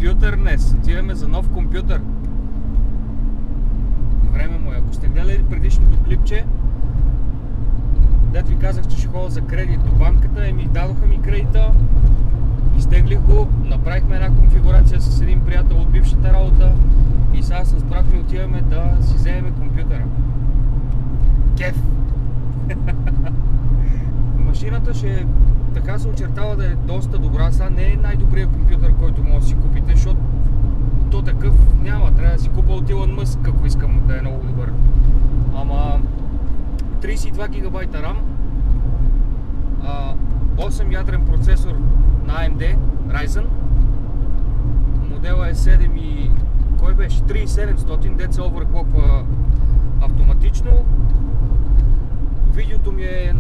компютър днес. Отиваме за нов компютър. Време му е. Ако сте гледали предишното клипче, дето ви казах, че ще ходя за кредит до банката, дадоха ми кредита, изтеглих го, направихме една конфигурация с един приятел от бившата работа и сега с брат ми отиваме да си вземем компютъра. Кеф! Машината ще така се очертава да е доста добра. Сега не е най-добрият компютър, който може да си купите, защото то такъв няма. Трябва да си купа от Илон Мъск, ако искам да е много добър. Ама 32 ГБ RAM, 8 ядрен процесор на AMD Ryzen, модела е 7 и... кой беше? 3700, дет се овърклоква автоматично. Видеото ми е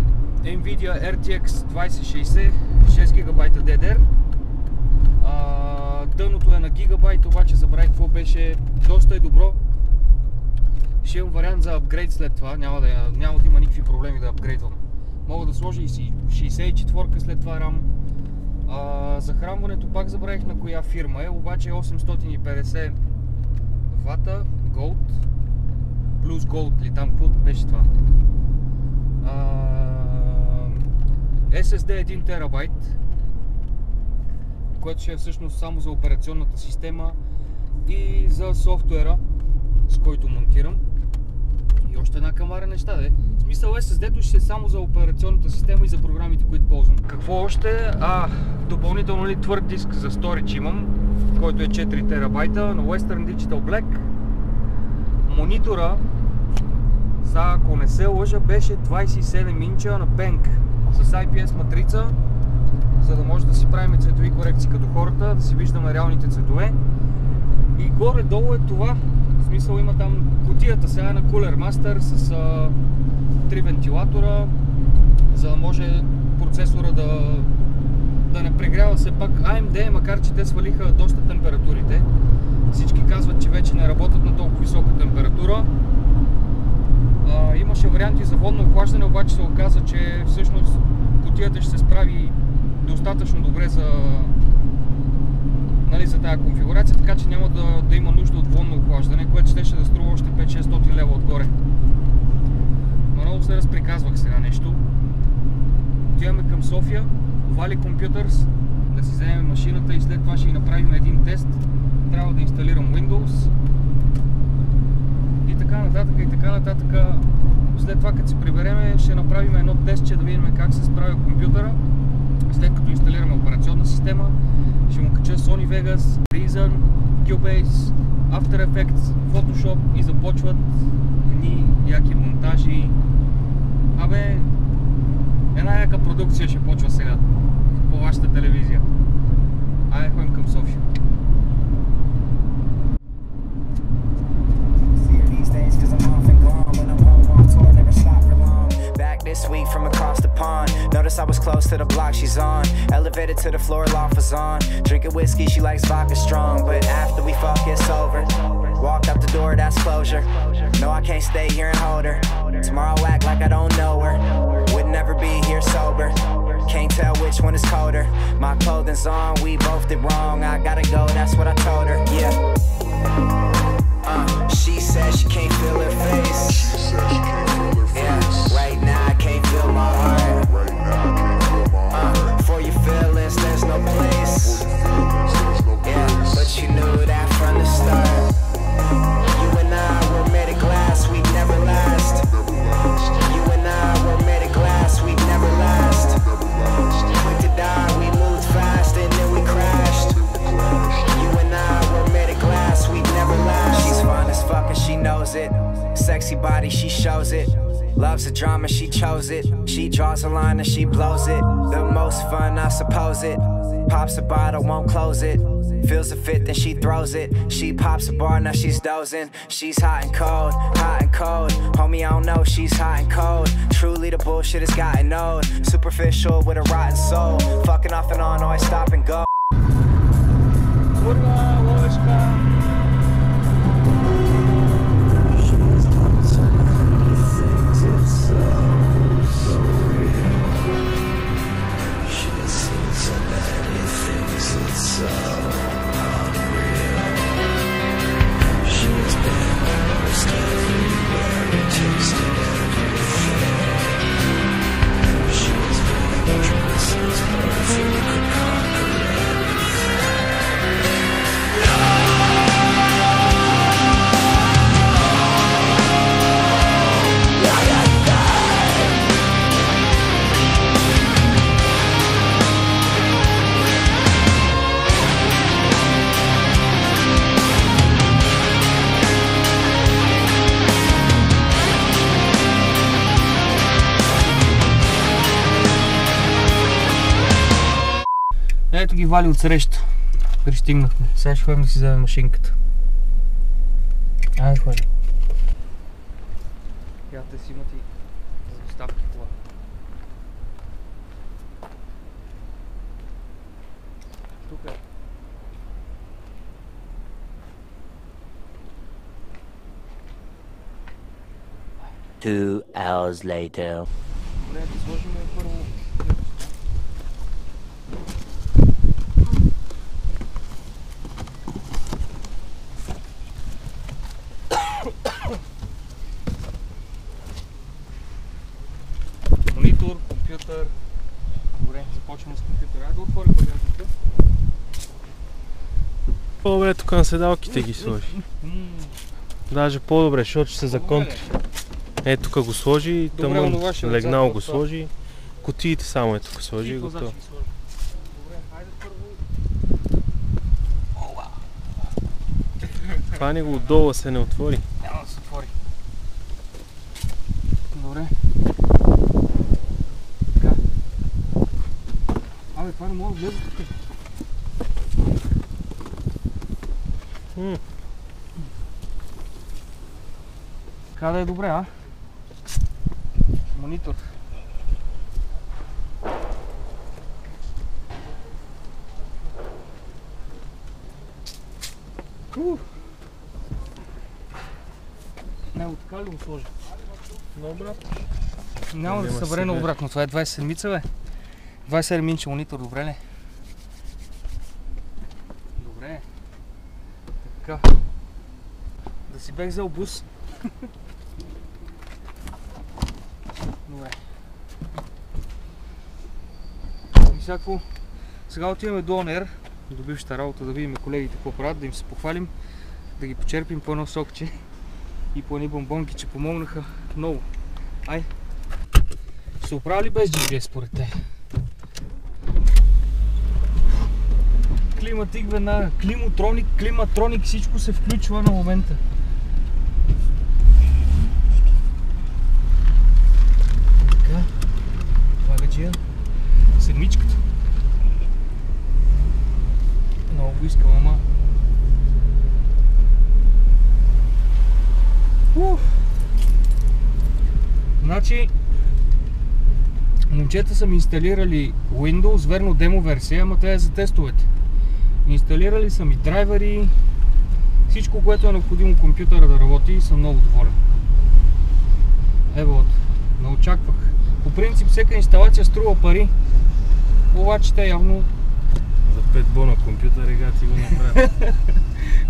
Nvidia RTX 2060, 6 ГБ DDR. Дъното е на гигабайт, обаче забравих какво беше. Доста е добро. Ще имам вариант за апгрейд след това, няма да има никакви проблеми да апгрейдвам. Мога да сложа и 64-ка след това RAM. Захранването пак забравих на коя фирма е, обаче 850 вата Gold, плюс Gold ли там, какво беше това? SSD 1 терабайт, което ще е всъщност само за операционната система и за софтуера, с който монтирам. И още една камара неща, в смисъл SSD-то ще е само за операционната система и за програмите, които ползвам. Какво още? Допълнително твърд диск за storage имам, който е 4 терабайта на Western Digital Black. Монитора, ако не се лъжа, беше 27 инча на Bank с IPS матрица, за да може да си правим цветови корекции като хората, да си виждаме реалните цветове. И горе-долу е това. В смисъл има там кутията сега на Cooler Master с 3 вентилатора, за да може процесора да не прегрява все пак. AMD, макар че те свалиха доста температурите, всички казват, че вече не работят на толкова висока температура. Имаше варианти за водно охлаждане, обаче се оказа, че всъщност кутията ще се справи достатъчно добре за тази конфигурация, така че няма да има нужда от водно охлаждане, което ще да струва още 5-600 лева отгоре. Но много се разприказвах сега нещо. Отиваме към София, Valley Computers, да си вземем машината и след това ще направим един тест. Трябва да инсталирам Windows и така нататък и така нататък. След това, като се прибереме, ще направим едно тестче да видим как се справя компютъра. След като инсталираме операционна система, ще му кача Sony Vegas, Reason, Cubase, After Effects, Photoshop и започват едни яки монтажи. Една яка продукция ще почва сега по вашата телевизия. Айде ходим към София. This week from across the pond. Notice I was close to the block she's on. Elevated to the floor, loft was on. Drinking whiskey, she likes vodka strong. But after we fuck, it's over. Walked out the door, that's closure. No, I can't stay here and hold her. Tomorrow I'll act like I don't know her. Would never be here sober. Can't tell which one is colder. My clothing's on, we both did wrong. I gotta go, that's what I told her. Yeah. She said she can't feel her face. Yeah, right now I can't feel my heart. For your feelings, there's no place. Yeah, but you knew that from the start. You and I were made of glass, we'd never last. You and I were made of glass, we'd never last. Quick to die, we moved fast and then we crashed. You and I were made of glass, we'd never last. She's fine as fuck and she knows it. Sexy body, she shows it. Loves the drama, she chose it. She draws a line and she blows it. The most fun, I suppose it. Pops a bottle, won't close it. Feels a fit, then she throws it. She pops a bar, now she's dozing. She's hot and cold, hot and cold. Homie, I don't know, she's hot and cold. Truly the bullshit has gotten old. Superficial with a rotten soul. Fucking off and on, always stop and go. So unreal. Ето ги вали от среща. Пристигнахме. Сега ще ходим да си вземем машинката. Айде ходим. Те си имат и за доставки кола. Тук е. Two hours later. Добре, да сложим първо. Монитор, компютър. Добре, започваме с компютъра. Айде да отворя багажника. По-добре тук на седалките ги сложи. Даже по-добре, защото ще се законтри. Ето тук го сложи, тъмън, легнал го сложи. Кутиите само тук сложи и готово. Добре, хайде първо. Хвани го отдолу, се не отвори. Няма да се отвори. Добре. Така. Абе, това не мога да влезе тук. Така да е добре, а? Монитор. Него така ли го сложа? Наобратно. Няма да се събере наобратно, това е 27-ица, бе. 27-инче монитор, добре ли? Добре. Така. Да си бех взел бус. Добре. И всяко. Сега отиваме до ОНР, до бившата работа, да видим колегите какво правят, да им се похвалим, да ги почерпим по едно сокче и по едни бомбонки, че помогнаха много. Ай! Се оправя ли без GPS според те? Климатик веднага, климатроник, всичко се включва на момента. Така, багаджия, седмичката. Много го искам, ама... Значи, момчета са ми инсталирали Windows, верно демо версия, ама това е за тестовете. Инсталирали са ми драйвери, всичко, което е необходимо компютъра да работи и съм много доволен. Ево, не очаквах. По принцип всяка инсталация струва пари, обаче те явно... За 5 бона компютър регати го направят.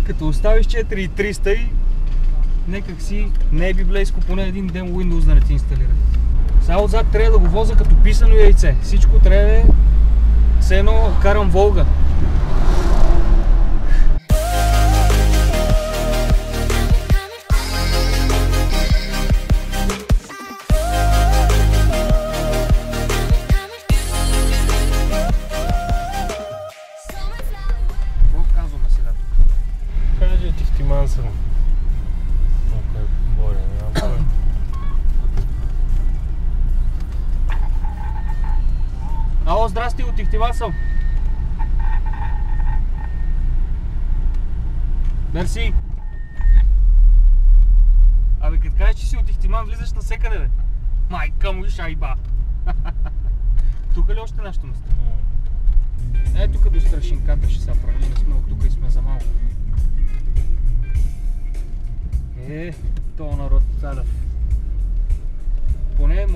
Като оставиш 4300 и некак си не е библейско поне един ден Windows да не ти инсталира. Сега отзад трябва да го возя като писано яйце. Всичко трябва да е все едно карам Волга. Какво казваме сега тук? Кажи ти втиман съм. Ако е боря, няма боря. Ало, здрасти, от Ихтиван съм. Мерси. Абе, като кажеш, че си от Ихтиман, влизаш навсекъде, бе. Майка му и шайба. Тук ли още нещо место? Е, тук до Страшинката ще се прави, ние не сме от тук и сме за малко. То народ Цалев. Поне,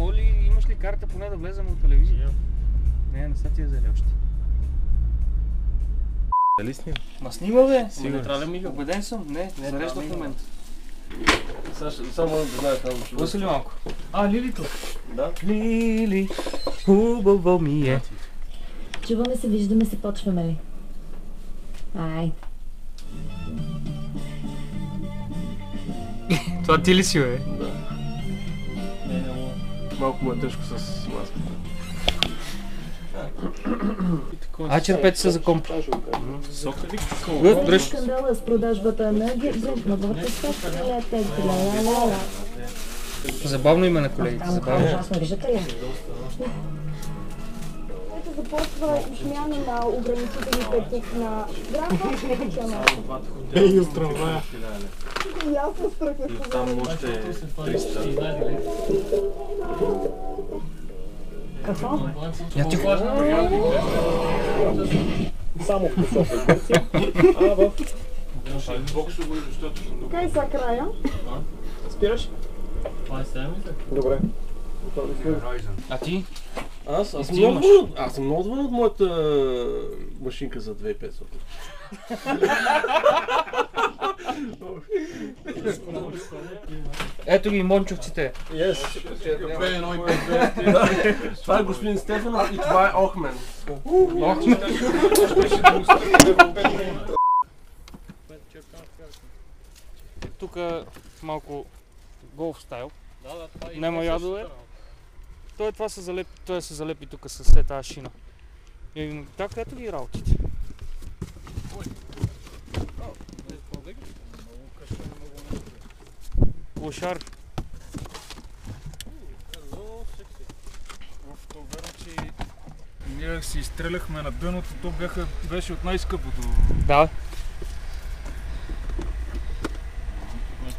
имаш ли карта поне да влезем от телевизия? Не са ти я взели още. Дали снима? Ма снима, бе! Сигурен. Убеден съм, не зарежда в момента. Само да знаеш там. Пуси ли малко? А, Лилито? Да. Лили, хубаво ми е. Чуваме се, виждаме се, почваме ли? Ай. Това ти ли си, бе? Да. Малко му е тежко с маската. А черпете се за комп. Сока ли? Дръж. Скандала с продажбата на гибридната собствената ла-ла-ла. Забавно име на колегите, забавно. Виждате ли? Ето започва смяна на ограничителите тук на графа. Ей, от трамвая. Ясно страх е. Там още 300. Какво? Я тихо. Само в посока Гърция, а в боксово е достатъчно добре. Кай са края? Спираш? Добре. А ти? Аз съм много доволен от моята машинка за 2500. Ето ги мончовците. Това е господин Стефанов и това е Охмен. Тук малко голф стайл. Нема ядове. Това се залепи тук с тази шина. И така ето ги работите. Клошар. Ние си изстреляхме на дъното, то беше от най-скъпото. Да.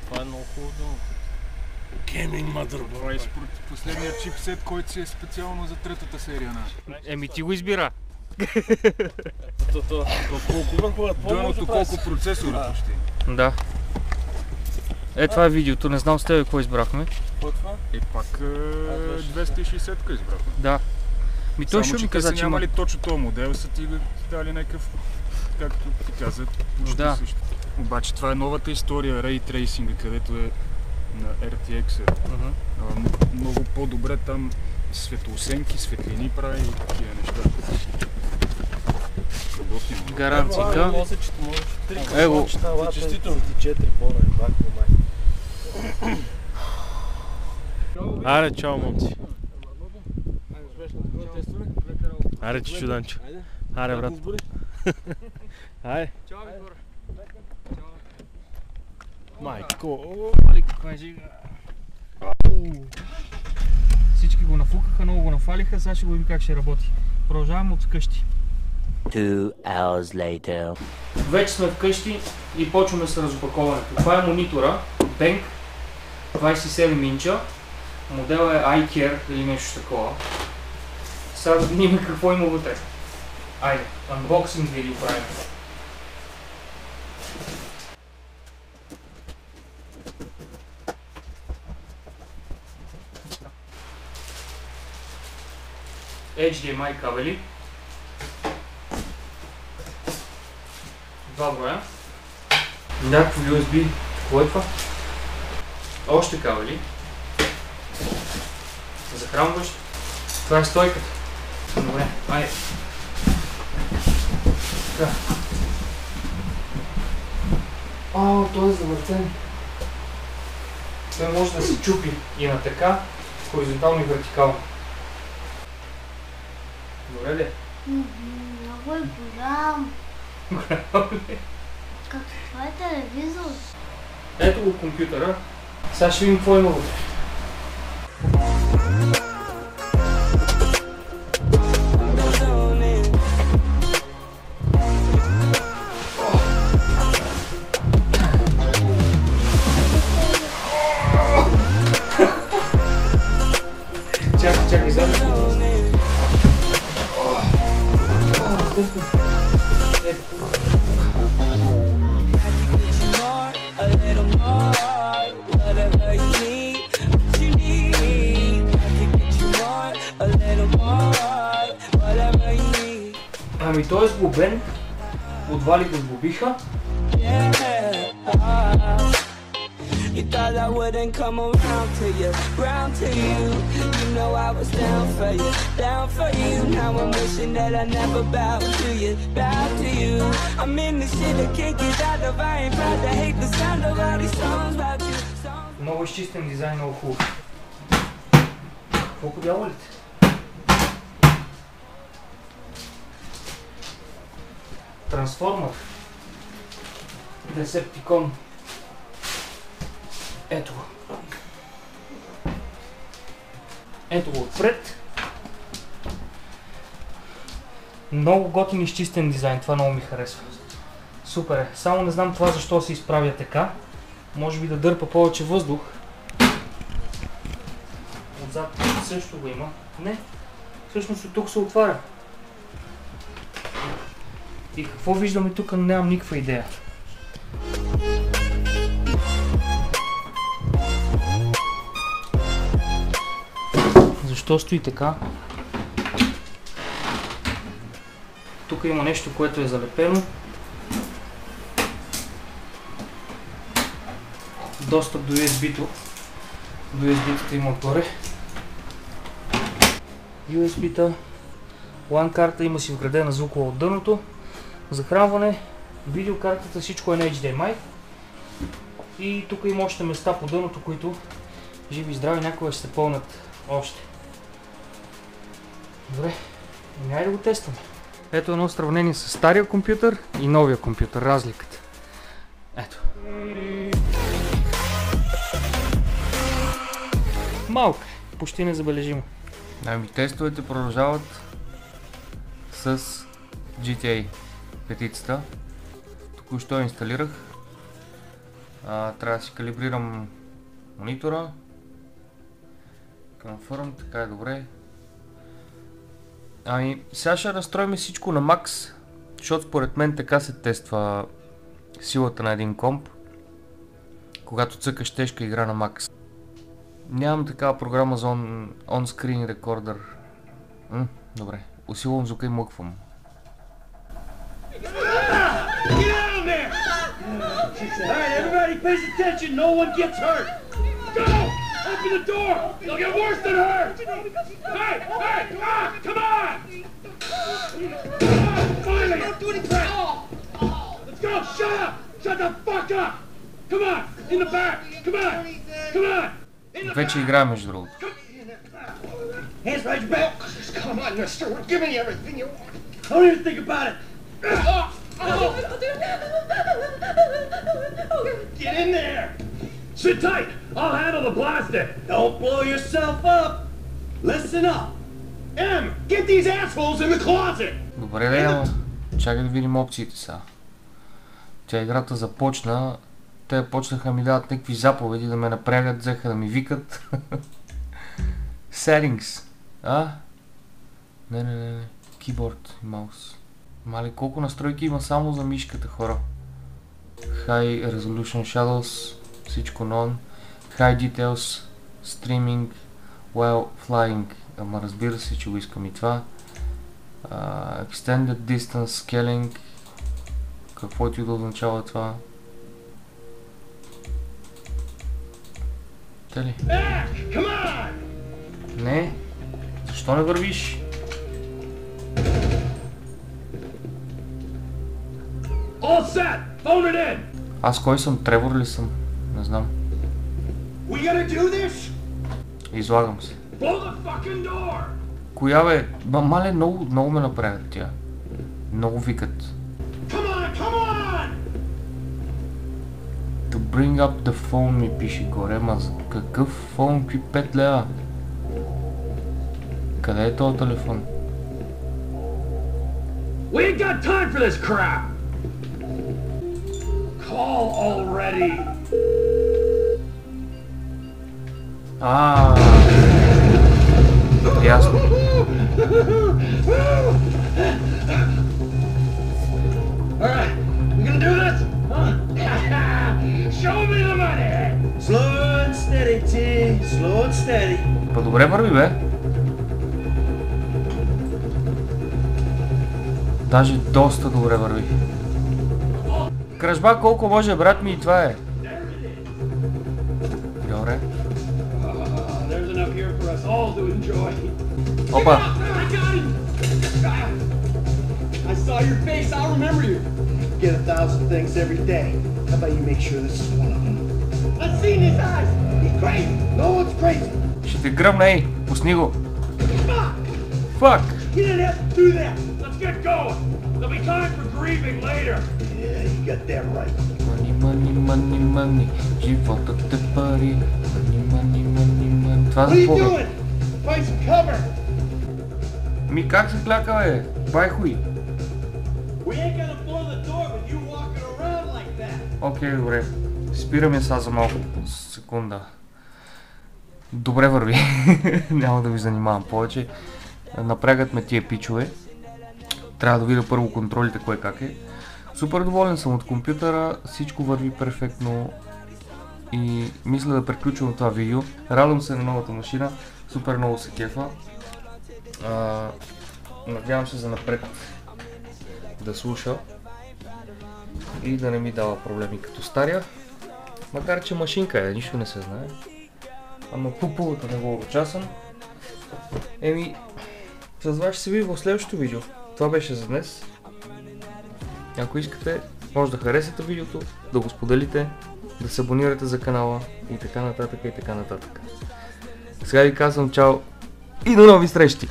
Това е много хубаво дъното. Gaming Motherboard. Това е последният чипсет, който си е специално за третата серия на... Еми ти го избира. Дъното колко процесора почти. Да. Това е видеото, не знам с тебе какво избрахме. И пак 260-ка избрахме. Да. Той само, ще ми каза, каза, че нямали точно този модел, са ти дали някакъв, както ти каза, почти също. Обаче това е новата история, Ray Tracing, където е на RTX. Много по-добре там светлосенки, светлини прави и такива неща. Гаранцията. Его. Честително ти 4 бона е бако май. Аре, чао, момци. Аре, чичуданчо. Аре, брат. Аре. Чао, Вигор. Майко. Каква е жига. Всички го нафукаха, много го нафалиха, сега ще го видим как ще работи. Продължаваме от вкъщи. 2 hours later. Вече сме вкъщи и почваме с разопаковането. Това е монитора, Bank 27 инча. Моделът е iCare или нещо такова. Сега да видим какво има вътре. Айде, анбоксинг видео правим. HDMI кабели. 2 броя. Някакво USB. Какво е това? Още кабели. Захранващ. Това е стойката. Добре, айде. Така. Той е завъртен. Той може да се чупи и на така, хоризонтално и вертикално. Добре ли? Много е голям. Като това е телевизор. Ето го компютъра. Сега ще видим какво има вътре. Чакай, задни. Ами той е сглобен, отвали го сглобиха. You thought I wouldn't come around to you, round to you. You know I was down for you, down for you. Now I'm wishing that I never bowed to you, bowed to you. I'm in the shit I can't get out of. I ain't proud to hate the sound of all these songs about you. Много изчистен дизайн, много хубав. Колко дяволите? Трансформер. Десептикон. Ето го. Ето го отпред. Много готин изчистен дизайн, това много ми харесва. Супер е. Само не знам това защо се изправя така. Може би да дърпа повече въздух. Отзад също го има. Не. Всъщност от тук се отваря. И какво виждаме тук, нямам никаква идея. Защо стои така? Тук има нещо, което е залепено. Достъп до USB-то. До USB-тата има отгоре. USB-та. LAN карта, има си вградена звукова от дъното. Захранване. Видеокартата, всичко е на HDMI. И тук има още места по дъното, които живи и здрави някога ще се пълнат още. Добре, няма да го тестваме. Ето едно сравнение с стария компютър и новия компютър, разликата. Ето. Малко, почти незабележимо. Ами тестовете продължават с GTA петицата. Току-що инсталирах. Трябва да си калибрирам монитора. Confirm, така е добре. Ами сега ще настроим всичко на макс, защото според мен така се тества силата на един комп, когато цъкаш тежка игра на макс. Нямам такава програма за on-screen рекордър. Добре, усилвам звука и мъквам. Alright, everybody pays attention, no one gets hurt. Go! Open the door! They'll get worse than hurt! Hey! Hey! Come on! Finally! Don't do anything! Let's go! Shut up! Shut the fuck up! Come on! In the back! Come on! Come on! Вече играе между другото. Hands behind your back! Come on, mister! We're giving you everything you want! Don't even think about it! Get in there! Sit tight! I'll handle the plastic! Don't blow yourself up! Listen up! M, get these assholes in the closet! Добре, да, чакай да видим опциите сега. Тя играта започна, те почнаха ми дават някакви заповеди да ме напрягат, взеха да ми викат. Settings. Не. Keyboard и маус. Мали, колко настройки има само за мишката, хора. High Resolution Shadows, всичко non. High Details, Streaming, While Flying. Ама разбира се, че го искам и това. Extended Distance Scaling. Каквото и да означава това. Тели? Не. Защо не вървиш? All set! Phone it in! Аз кой съм? Тревор ли съм? Не знам. We gotta do this? Излагам се. Blow the fucking door! Коя бе? Мале, много ме напрягат тя. Много викат. Come on! To bring up the phone ми пише горе, ма какъв фон? Какви 5 лева? Къде е този телефон? We ain't got time for this crap! Call already! Ясно. Alright, we gonna do this? Show me the money! Slow and steady, T. Slow and steady. По-добре върви, бе. Даже доста добре върви. Кръжба колко може, брат ми, и това е. us all to enjoy. Опа! I got him! I saw your face, I'll remember you. Get 1,000 things every day. How about you make sure this is one of them? I've seen his eyes! He's crazy! No one's crazy! Ще те гръмна, ей! Пусни го! Fuck! Fuck! You didn't have to do that! Let's get going! There'll be time for grieving later! Yeah, you got that right. Money, животът е пари. Money. Това What are you за doing? Find some cover! Ми как се кляка, бе? Бай хуй! We ain't gonna blow the door with you walking around like that! Окей, добре. Спираме сега за малко секунда. Добре върви. Няма да ви занимавам повече. Напрягат ме тия пичове. Трябва да видя първо контролите кое как е. Супер доволен съм от компютъра. Всичко върви перфектно. И мисля да приключвам това видео. Радвам се на новата машина. Супер много се кефа. Надявам се за напред да слуша и да не ми дава проблеми като стария. Макар че машинка е, нищо не се знае. Ама пупулата не го участвам. Еми, с вас ще се видим в следващото видео. Това беше за днес. Ако искате, може да харесате видеото, да го споделите, да се абонирате за канала и така нататък и така нататък. Сега ви казвам чао и до нови срещи!